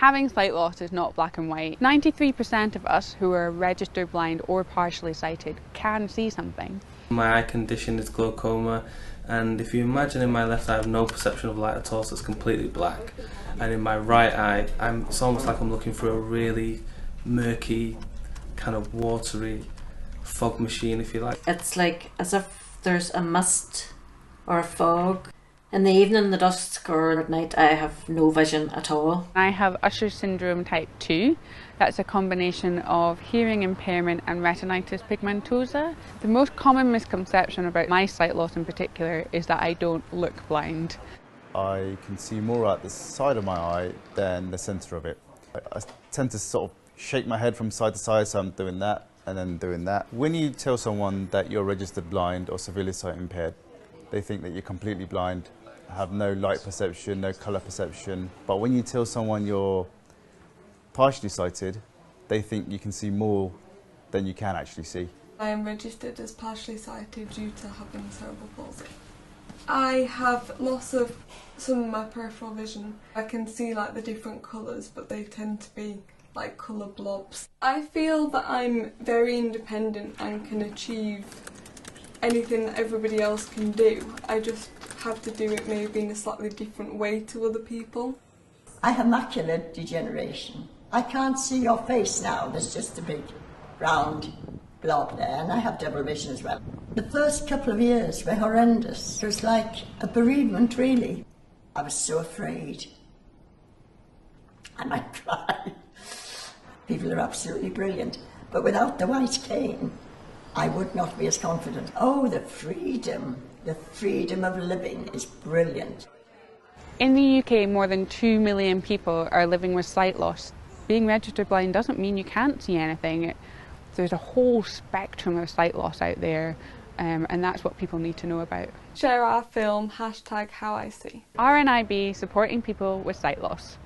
Having sight loss is not black and white. 93% of us who are registered blind or partially sighted can see something. My eye condition is glaucoma, and if you imagine in my left eye I have no perception of light at all, so it's completely black. And in my right eye, it's almost like I'm looking through a really murky, kind of watery fog machine, if you like. It's like as if there's a mist or a fog. In the evening, the dusk, or at night, I have no vision at all. I have Usher syndrome type 2. That's a combination of hearing impairment and retinitis pigmentosa. The most common misconception about my sight loss in particular is that I don't look blind. I can see more at the side of my eye than the centre of it. I tend to sort of shake my head from side to side, so I'm doing that and then doing that. When you tell someone that you're registered blind or severely sight impaired, they think that you're completely blind, have no light perception, no colour perception. But when you tell someone you're partially sighted, they think you can see more than you can actually see. I am registered as partially sighted due to having cerebral palsy. I have loss of some of my peripheral vision. I can see like the different colours, but they tend to be like colour blobs. I feel that I'm very independent and can achieve anything that everybody else can do. I just have to do it maybe in a slightly different way to other people. I have macular degeneration. I can't see your face now, there's just a big round blob there, and I have double vision as well. The first couple of years were horrendous. It was like a bereavement, really. I was so afraid. I might cry. People are absolutely brilliant, but without the white cane, I would not be as confident. Oh, the freedom of living is brilliant. In the UK, more than 2 million people are living with sight loss. Being registered blind doesn't mean you can't see anything. There's a whole spectrum of sight loss out there, and that's what people need to know about. Share our film, #HowISee. RNIB supporting people with sight loss.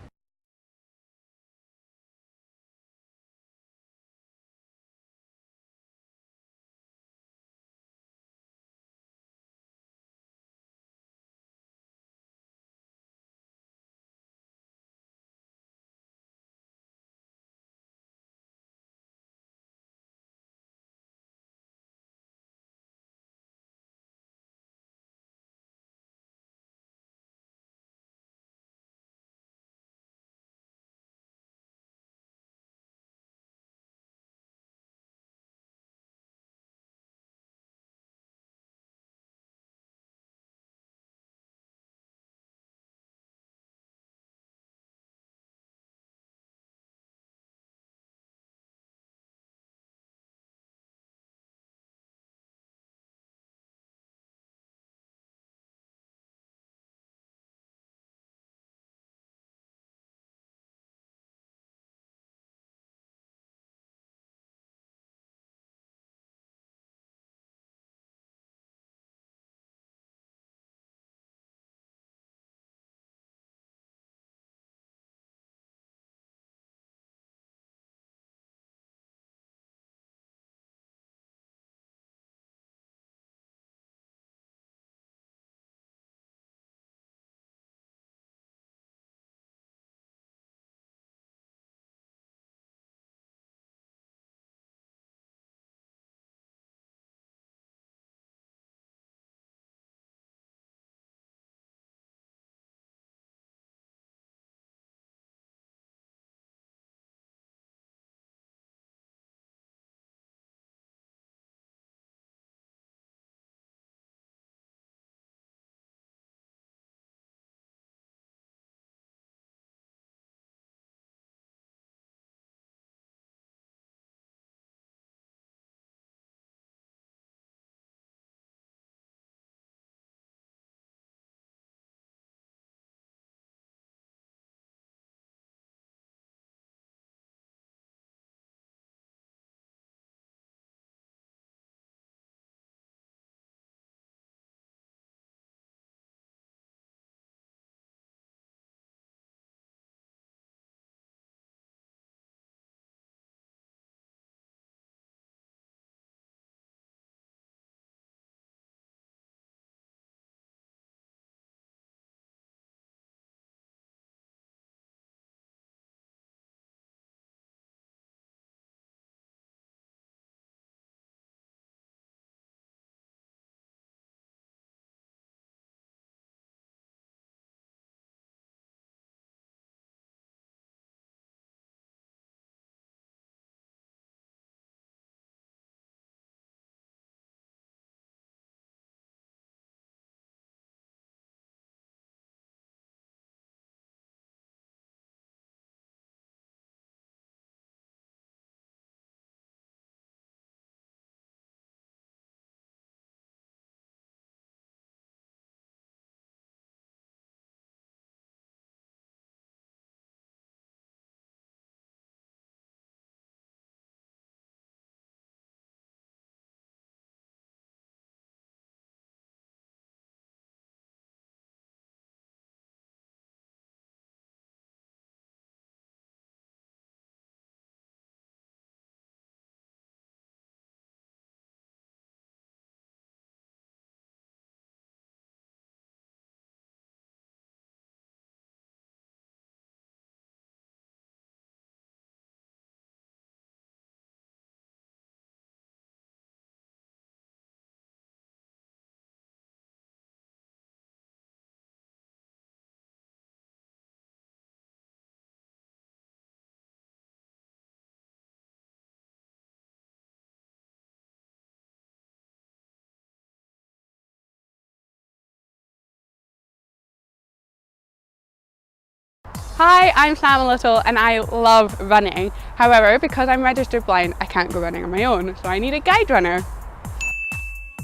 Hi, I'm Sam Little and I love running. However, because I'm registered blind, I can't go running on my own, so I need a guide runner.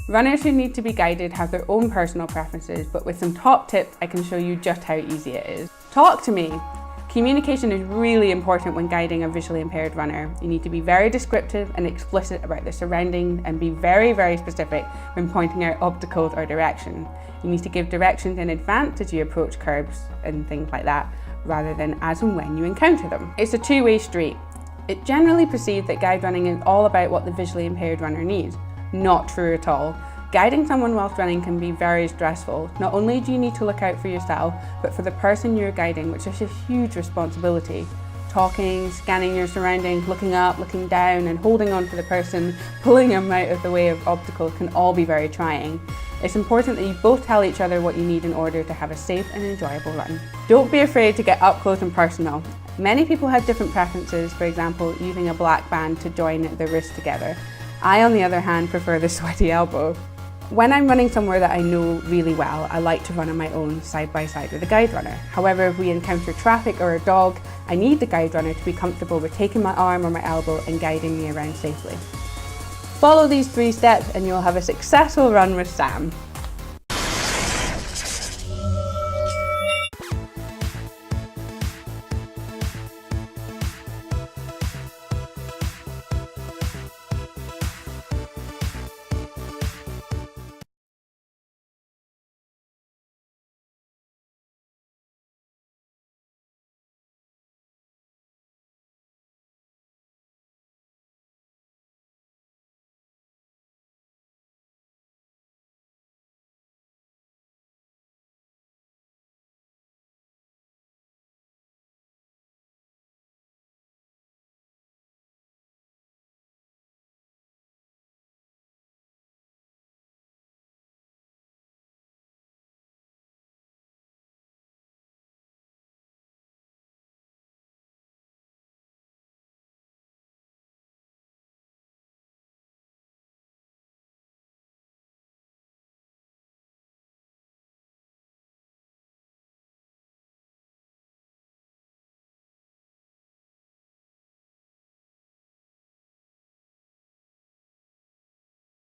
Runners who need to be guided have their own personal preferences, but with some top tips, I can show you just how easy it is. Talk to me. Communication is really important when guiding a visually impaired runner. You need to be very descriptive and explicit about the surroundings and be very, very specific when pointing out obstacles or direction. You need to give directions in advance as you approach curbs and things like that, rather than as and when you encounter them. It's a two-way street. It's generally perceived that guide running is all about what the visually impaired runner needs. Not true at all. Guiding someone whilst running can be very stressful. Not only do you need to look out for yourself, but for the person you're guiding, which is a huge responsibility. Talking, scanning your surroundings, looking up, looking down, and holding on to the person, pulling them out of the way of obstacles can all be very trying. It's important that you both tell each other what you need in order to have a safe and enjoyable run. Don't be afraid to get up close and personal. Many people have different preferences, for example, using a black band to join the wrists together. I, on the other hand, prefer the sweaty elbow. When I'm running somewhere that I know really well, I like to run on my own side by side with a guide runner. However, if we encounter traffic or a dog, I need the guide runner to be comfortable with taking my arm or my elbow and guiding me around safely. Follow these 3 steps and you'll have a successful run with Sam.